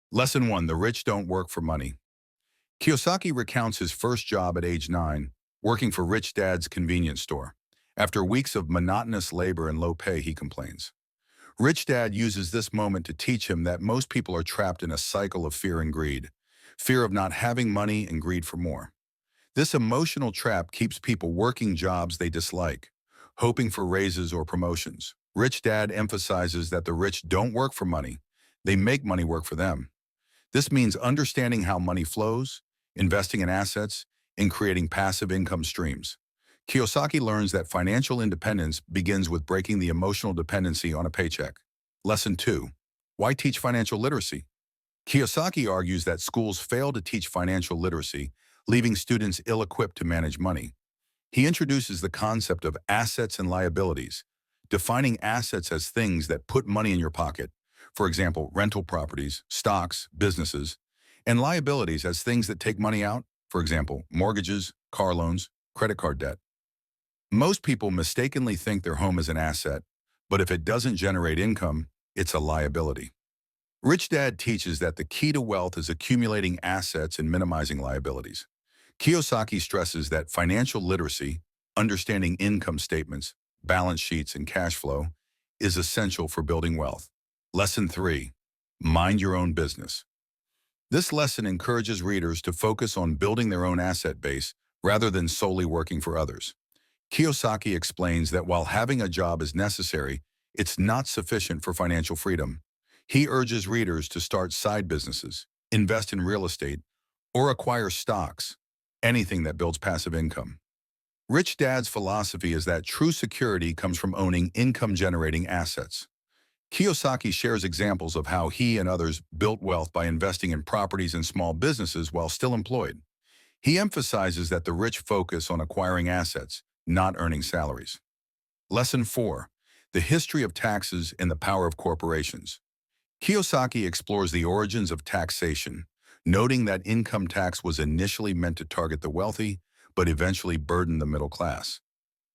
Lesson 1. The rich don't work for money. Kiyosaki recounts his first job at age 9, working for Rich Dad's convenience store. After weeks of monotonous labor and low pay, he complains. Rich Dad uses this moment to teach him that most people are trapped in a cycle of fear and greed. Fear of not having money and greed for more. This emotional trap keeps people working jobs they dislike, hoping for raises or promotions. Rich Dad emphasizes that the rich don't work for money. They make money work for them. This means understanding how money flows, investing in assets, and creating passive income streams. Kiyosaki learns that financial independence begins with breaking the emotional dependency on a paycheck. Lesson 2. Why teach financial literacy? Kiyosaki argues that schools fail to teach financial literacy, leaving students ill-equipped to manage money. He introduces the concept of assets and liabilities, defining assets as things that put money in your pocket, for example, rental properties, stocks, businesses, and liabilities as things that take money out, for example, mortgages, car loans, credit card debt. Most people mistakenly think their home is an asset, but if it doesn't generate income, it's a liability. Rich Dad teaches that the key to wealth is accumulating assets and minimizing liabilities. Kiyosaki stresses that financial literacy, understanding income statements, balance sheets, and cash flow, is essential for building wealth. Lesson 3. Mind your own business. This lesson encourages readers to focus on building their own asset base rather than solely working for others. Kiyosaki explains that while having a job is necessary, it's not sufficient for financial freedom. He urges readers to start side businesses, invest in real estate, or acquire stocks, anything that builds passive income. Rich Dad's philosophy is that true security comes from owning income-generating assets. Kiyosaki shares examples of how he and others built wealth by investing in properties and small businesses while still employed. He emphasizes that the rich focus on acquiring assets, not earning salaries. Lesson 4. The history of taxes and the power of corporations. Kiyosaki explores the origins of taxation, noting that income tax was initially meant to target the wealthy, but eventually burdened the middle class.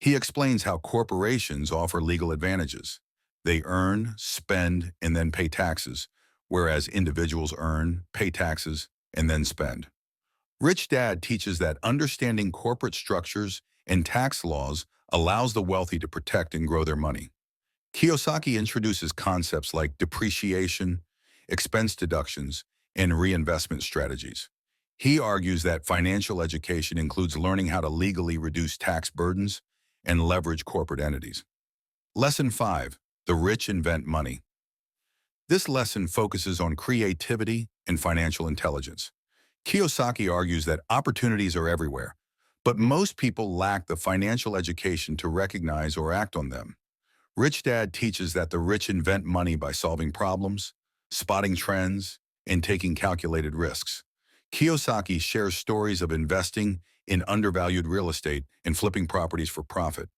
He explains how corporations offer legal advantages. They earn, spend, and then pay taxes, whereas individuals earn, pay taxes, and then spend. Rich Dad teaches that understanding corporate structures and tax laws allows the wealthy to protect and grow their money. Kiyosaki introduces concepts like depreciation, expense deductions, and reinvestment strategies. He argues that financial education includes learning how to legally reduce tax burdens and leverage corporate entities. Lesson 5. The rich invent money. This lesson focuses on creativity and financial intelligence. Kiyosaki argues that opportunities are everywhere, but most people lack the financial education to recognize or act on them. Rich Dad teaches that the rich invent money by solving problems, spotting trends, and taking calculated risks. Kiyosaki shares stories of investing in undervalued real estate and flipping properties for profit.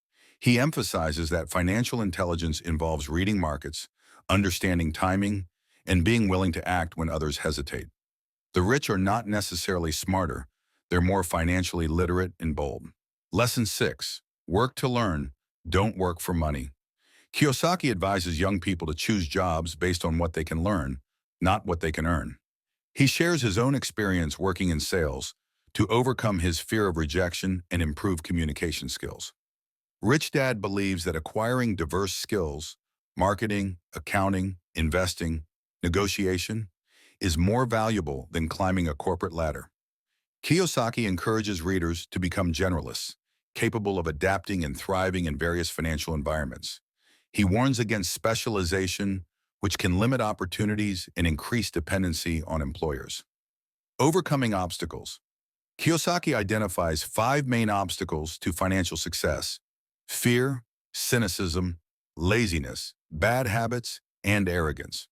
He emphasizes that financial intelligence involves reading markets, understanding timing, and being willing to act when others hesitate. The rich are not necessarily smarter, they're more financially literate and bold. Lesson 6. Work to learn, don't work for money. Kiyosaki advises young people to choose jobs based on what they can learn, not what they can earn. He shares his own experience working in sales to overcome his fear of rejection and improve communication skills. Rich Dad believes that acquiring diverse skills, marketing, accounting, investing, negotiation, is more valuable than climbing a corporate ladder. Kiyosaki encourages readers to become generalists, capable of adapting and thriving in various financial environments. He warns against specialization, which can limit opportunities and increase dependency on employers. Overcoming obstacles. Kiyosaki identifies 5 main obstacles to financial success: fear, cynicism, laziness, bad habits, and arrogance.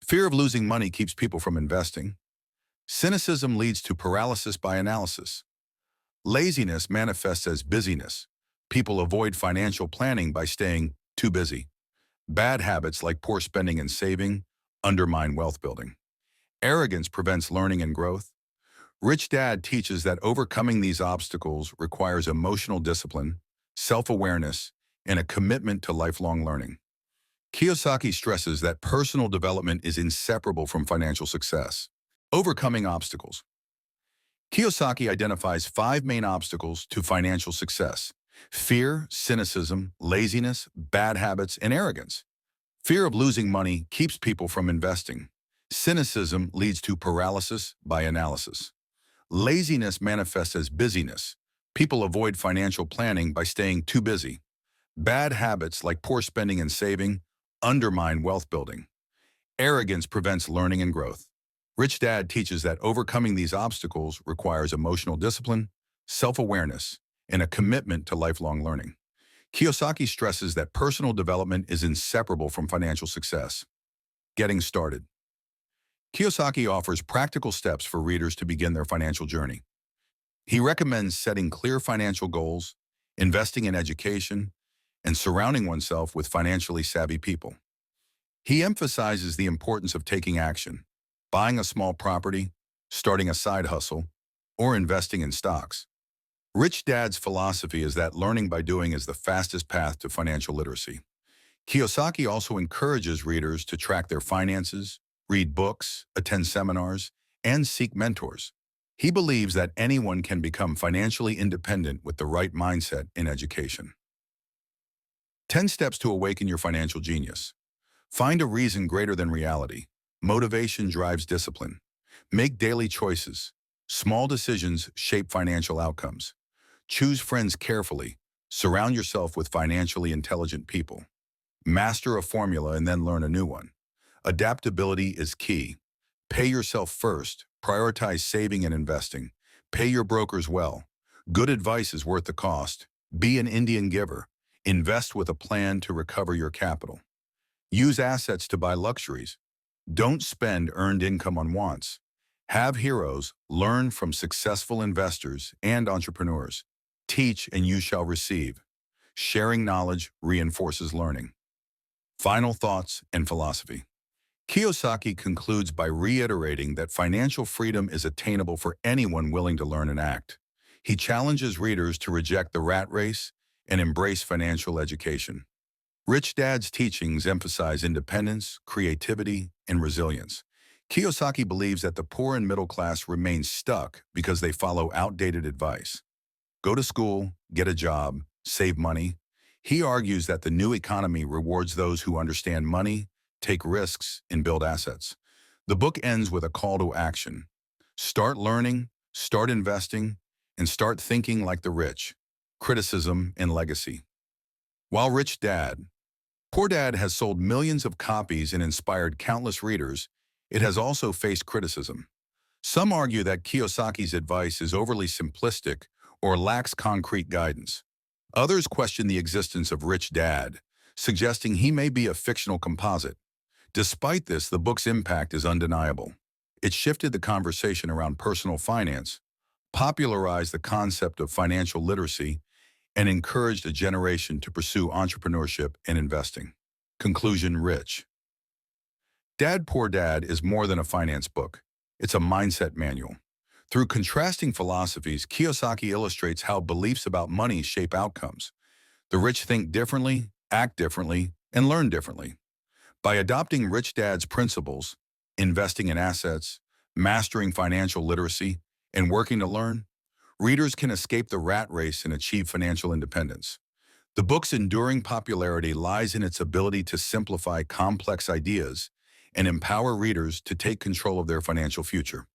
Fear of losing money keeps people from investing. Cynicism leads to paralysis by analysis. Laziness manifests as busyness. People avoid financial planning by staying too busy. Bad habits like poor spending and saving undermine wealth building. Arrogance prevents learning and growth. Rich Dad teaches that overcoming these obstacles requires emotional discipline, self-awareness, and a commitment to lifelong learning. Kiyosaki stresses that personal development is inseparable from financial success. Overcoming obstacles. Kiyosaki identifies 5 main obstacles to financial success: fear, cynicism, laziness, bad habits, and arrogance. Fear of losing money keeps people from investing. Cynicism leads to paralysis by analysis. Laziness manifests as busyness. People avoid financial planning by staying too busy. Bad habits like poor spending and saving undermine wealth building. Arrogance prevents learning and growth. Rich Dad teaches that overcoming these obstacles requires emotional discipline, self-awareness, and a commitment to lifelong learning. Kiyosaki stresses that personal development is inseparable from financial success. Getting started. Kiyosaki offers practical steps for readers to begin their financial journey. He recommends setting clear financial goals, investing in education, and surrounding oneself with financially savvy people. He emphasizes the importance of taking action, buying a small property, starting a side hustle, or investing in stocks. Rich Dad's philosophy is that learning by doing is the fastest path to financial literacy. Kiyosaki also encourages readers to track their finances, read books, attend seminars, and seek mentors. He believes that anyone can become financially independent with the right mindset and education. 10 steps to awaken your financial genius. Find a reason greater than reality. Motivation drives discipline. Make daily choices. Small decisions shape financial outcomes. Choose friends carefully. Surround yourself with financially intelligent people. Master a formula and then learn a new one. Adaptability is key. Pay yourself first. Prioritize saving and investing. Pay your brokers well. Good advice is worth the cost. Be an Indian giver. Invest with a plan to recover your capital. Use assets to buy luxuries. Don't spend earned income on wants. Have heroes. Learn from successful investors and entrepreneurs. Teach and you shall receive. Sharing knowledge reinforces learning. Final thoughts and philosophy. Kiyosaki concludes by reiterating that financial freedom is attainable for anyone willing to learn and act. He challenges readers to reject the rat race and embrace financial education. Rich Dad's teachings emphasize independence, creativity, and resilience. Kiyosaki believes that the poor and middle class remain stuck because they follow outdated advice. Go to school, get a job, save money. He argues that the new economy rewards those who understand money, take risks, and build assets. The book ends with a call to action. Start learning, start investing, and start thinking like the rich. Criticism and legacy. While Rich Dad, Poor Dad has sold millions of copies and inspired countless readers, it has also faced criticism. Some argue that Kiyosaki's advice is overly simplistic or lacks concrete guidance. Others question the existence of Rich Dad, suggesting he may be a fictional composite. Despite this, the book's impact is undeniable. It shifted the conversation around personal finance, popularized the concept of financial literacy, and encouraged a generation to pursue entrepreneurship and investing. Conclusion. Rich Dad, Poor Dad is more than a finance book. It's a mindset manual. Through contrasting philosophies, Kiyosaki illustrates how beliefs about money shape outcomes. The rich think differently, act differently, and learn differently. By adopting Rich Dad's principles, investing in assets, mastering financial literacy, and working to learn, readers can escape the rat race and achieve financial independence. The book's enduring popularity lies in its ability to simplify complex ideas and empower readers to take control of their financial future.